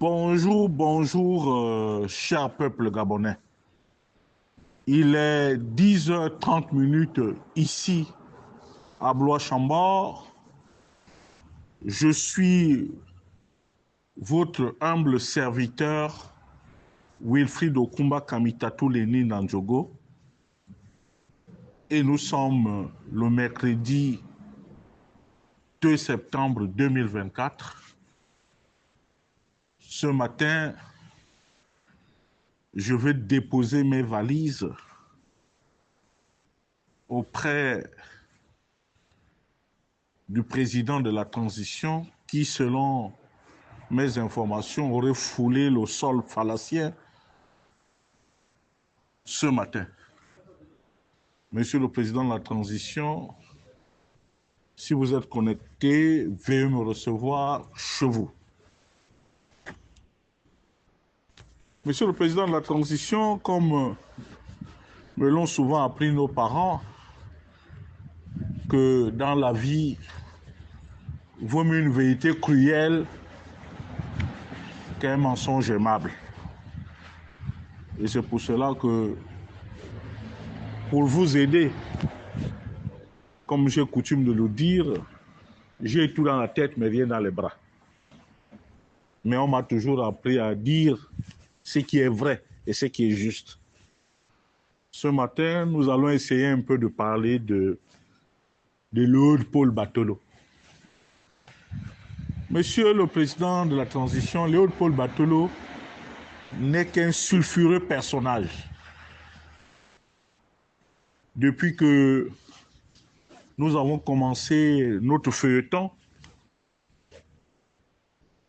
Bonjour, bonjour, cher peuple gabonais. Il est 10h30 ici à Blois-Chambord. Je suis votre humble serviteur, Wilfried Okumba Kamitatou Leni Nandjogo. Et nous sommes le mercredi 2 septembre 2024. Ce matin, je vais déposer mes valises auprès du président de la transition qui, selon mes informations, aurait foulé le sol phalacien ce matin. Monsieur le président de la transition, si vous êtes connecté, veuillez me recevoir chez vous. Monsieur le président de la transition, comme me l'ont souvent appris nos parents, que dans la vie, vaut mieux une vérité cruelle qu'un mensonge aimable. Et c'est pour cela que, pour vous aider, comme j'ai coutume de le dire, j'ai tout dans la tête mais rien dans les bras. Mais on m'a toujours appris à dire ce qui est vrai et ce qui est juste. Ce matin, nous allons essayer un peu de parler de Léopold Batolo. Monsieur le président de la transition, Léopold Batolo n'est qu'un sulfureux personnage. Depuis que nous avons commencé notre feuilleton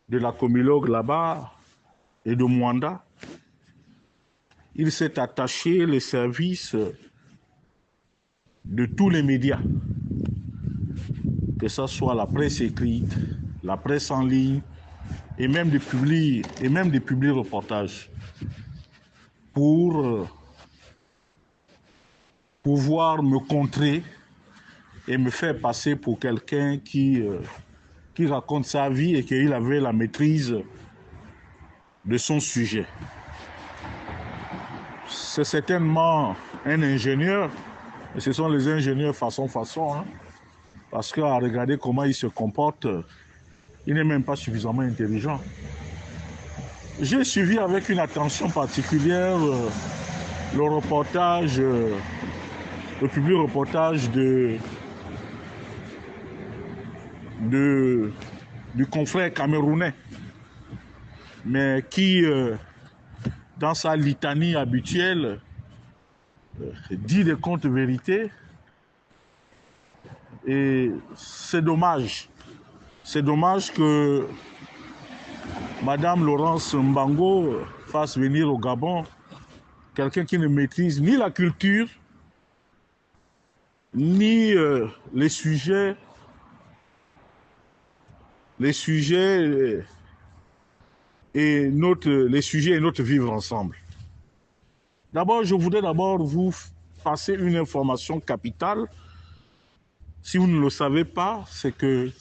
de la Comilogue là-bas et de Mwanda, il s'est attaché les services de tous les médias, que ce soit la presse écrite, la presse en ligne, et même des publics reportages, pour pouvoir me contrer et me faire passer pour quelqu'un qui raconte sa vie et qu'il avait la maîtrise de son sujet. C'est certainement un ingénieur, et ce sont les ingénieurs façon, hein, parce qu'à regarder comment il se comporte, il n'est même pas suffisamment intelligent. J'ai suivi avec une attention particulière le reportage, le public reportage du confrère camerounais, mais qui, dans sa litanie habituelle, dit des contes vérités. Et c'est dommage. C'est dommage que Madame Laurence Mbango fasse venir au Gabon quelqu'un qui ne maîtrise ni la culture, ni les sujets et notre vivre ensemble. D'abord, je voudrais vous passer une information capitale. Si vous ne le savez pas, c'est que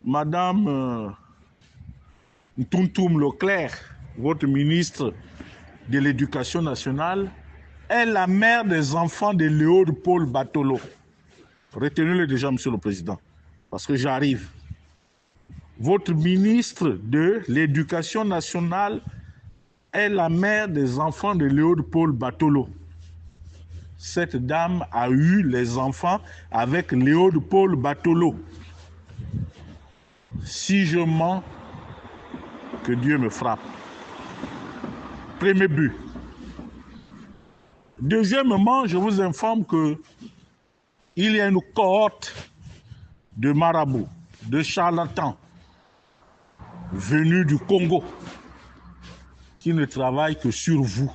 Madame Ntountoum Leclerc, votre ministre de l'Éducation nationale, est la mère des enfants de Léopold Batolo. Retenez-le déjà, Monsieur le Président, parce que j'arrive. Votre ministre de l'Éducation nationale est la mère des enfants de Léopold Batolo. Cette dame a eu les enfants avec Léopold Batolo. Si je mens, que Dieu me frappe. Premier but. Deuxièmement, je vous informe que il y a une cohorte de marabouts, de charlatans venus du Congo qui ne travaillent que sur vous,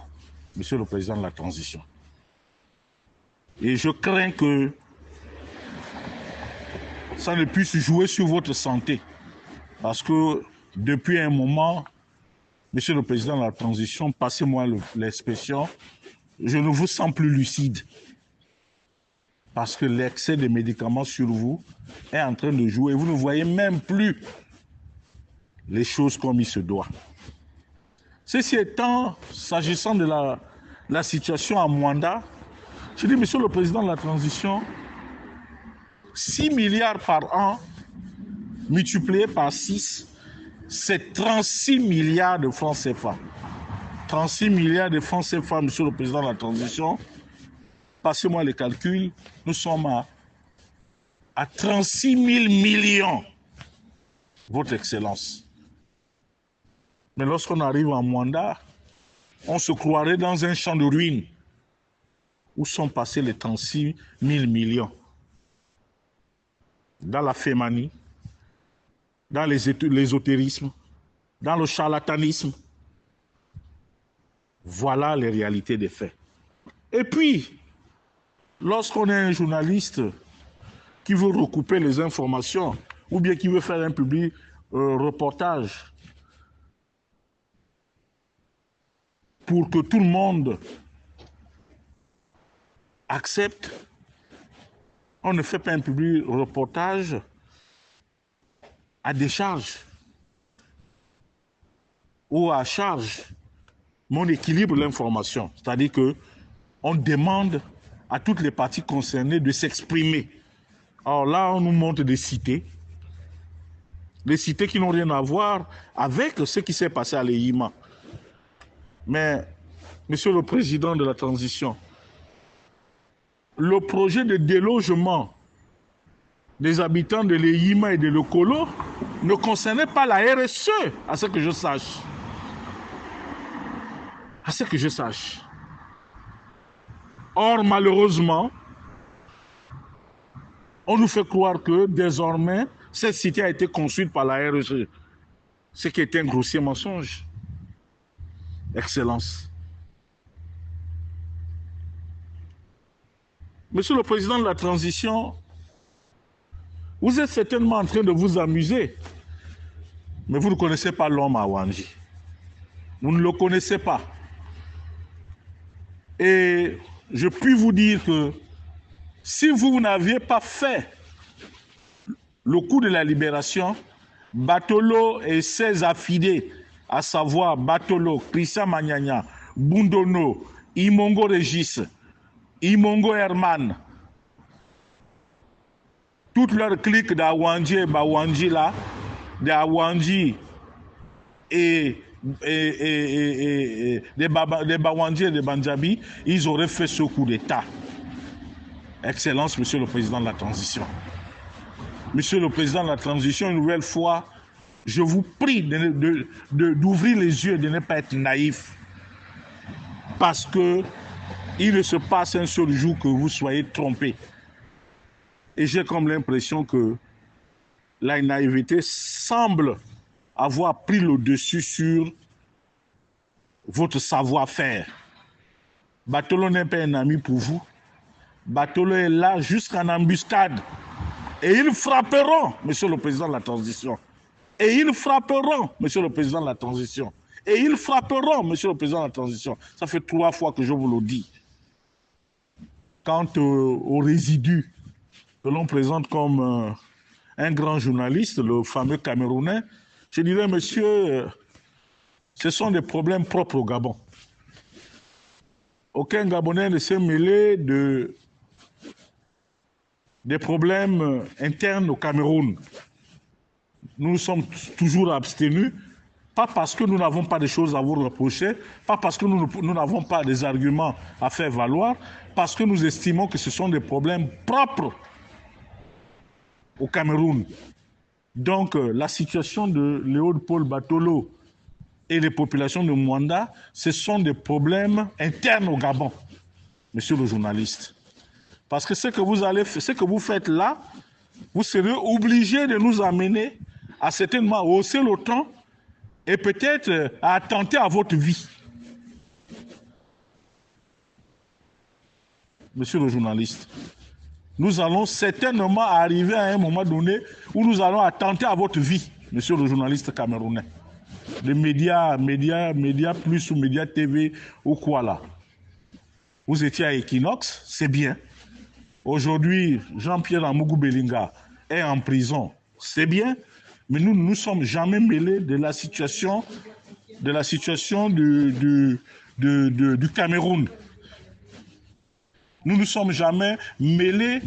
Monsieur le Président de la transition. Et je crains que ça ne puisse jouer sur votre santé. Parce que depuis un moment, Monsieur le Président de la transition, passez-moi l'expression, je ne vous sens plus lucide. Parce que l'excès de médicaments sur vous est en train de jouer. Vous ne voyez même plus les choses comme il se doit. Ceci étant, s'agissant de la situation à Mwanda, je dis, Monsieur le Président de la Transition, 6 milliards par an, multiplié par 6, c'est 36 milliards de francs CFA. 36 milliards de francs CFA, Monsieur le Président de la Transition. Passez-moi les calculs, nous sommes à 36 000 millions, Votre Excellence. Mais lorsqu'on arrive à Mwanda, on se croirait dans un champ de ruines. Où sont passés les 36 000 millions? Dans la fémanie, dans l'ésotérisme, dans le charlatanisme. Voilà les réalités des faits. Et puis, lorsqu'on est un journaliste qui veut recouper les informations ou bien qui veut faire un public reportage pour que tout le monde accepte, on ne fait pas un public reportage à décharge ou à charge, mais on équilibre l'information. C'est-à-dire qu'on demande à toutes les parties concernées de s'exprimer. Alors là, on nous montre des cités qui n'ont rien à voir avec ce qui s'est passé à l'Eyima. Mais, Monsieur le Président de la Transition, le projet de délogement des habitants de l'Eyima et de Lekolo ne concernait pas la RSE, à ce que je sache. À ce que je sache. Or, malheureusement, on nous fait croire que désormais, cette cité a été construite par la RSE, ce qui est un grossier mensonge. Excellence. Monsieur le Président de la Transition, vous êtes certainement en train de vous amuser, mais vous ne connaissez pas l'homme à Wanji. Vous ne le connaissez pas. Et je puis vous dire que si vous n'aviez pas fait le coup de la libération, Batolo et ses affidés, à savoir Batolo, Christian Magnagna, Bundono, Imongo Régis, Imongo Herman, toute leur clique d'Awanji et Bawanji là, d'Awanji et des Bawanji et des Banjabi, ils auraient fait ce coup d'État. Excellence, Monsieur le Président de la Transition. Monsieur le Président de la Transition, une nouvelle fois, je vous prie d'ouvrir les yeux et de ne pas être naïf. Parce que il ne se passe un seul jour que vous soyez trompé. Et j'ai comme l'impression que la naïveté semble avoir pris le dessus sur votre savoir-faire. Batolo n'est pas un ami pour vous. Batolo est là jusqu'en embuscade. Et ils frapperont, Monsieur le Président de la Transition. Et ils frapperont, Monsieur le Président de la Transition. Et ils frapperont, Monsieur le Président de la Transition. Ça fait 3 fois que je vous le dis. Quant aux résidus que l'on présente comme un grand journaliste, le fameux Camerounais, je dirais, monsieur, ce sont des problèmes propres au Gabon. Aucun Gabonais ne s'est mêlé des problèmes internes au Cameroun. Nous nous sommes toujours abstenus, pas parce que nous n'avons pas de choses à vous reprocher, pas parce que nous n'avons pas des arguments à faire valoir, parce que nous estimons que ce sont des problèmes propres au Cameroun. Donc, la situation de Léopold Batolo et les populations de Mwanda, ce sont des problèmes internes au Gabon, monsieur le journaliste. Parce que ce que vous faites là, vous serez obligé de nous amener à certainement hausser le ton et peut-être à attenter à votre vie. Monsieur le journaliste, nous allons certainement arriver à un moment donné où nous allons attenter à votre vie, monsieur le journaliste camerounais. Les médias plus ou médias TV ou quoi là. Vous étiez à Equinox, c'est bien. Aujourd'hui, Jean-Pierre Amougou Belinga est en prison, c'est bien. Mais nous ne nous sommes jamais mêlés de la situation du Cameroun. Nous ne nous sommes jamais mêlés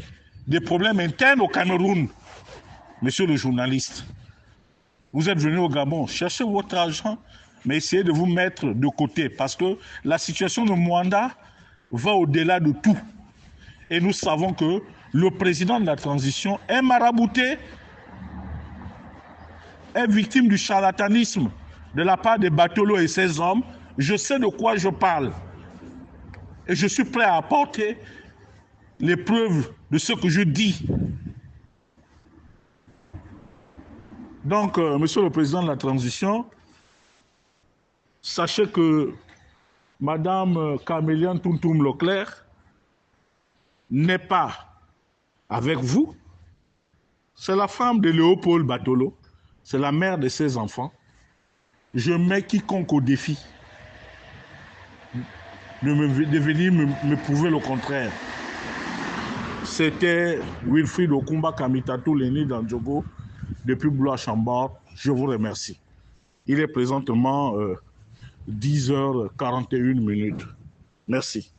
des problèmes internes au Cameroun. Monsieur le journaliste, vous êtes venu au Gabon, cherchez votre argent, mais essayez de vous mettre de côté parce que la situation de Mwanda va au-delà de tout. Et nous savons que le président de la transition est marabouté, est victime du charlatanisme de la part de Batolo et ses hommes. Je sais de quoi je parle. Et je suis prêt à apporter les preuves de ce que je dis. Donc, monsieur le président de la transition, sachez que madame Caméliane Tountoum Leclerc n'est pas avec vous. C'est la femme de Léopold Batolo. C'est la mère de ses enfants. Je mets quiconque au défi de venir me prouver le contraire. C'était Wilfried Okumba Kamitatou, l'aîné d'Andjogo, depuis Blois-Chambord. Je vous remercie. Il est présentement 10h41. Merci.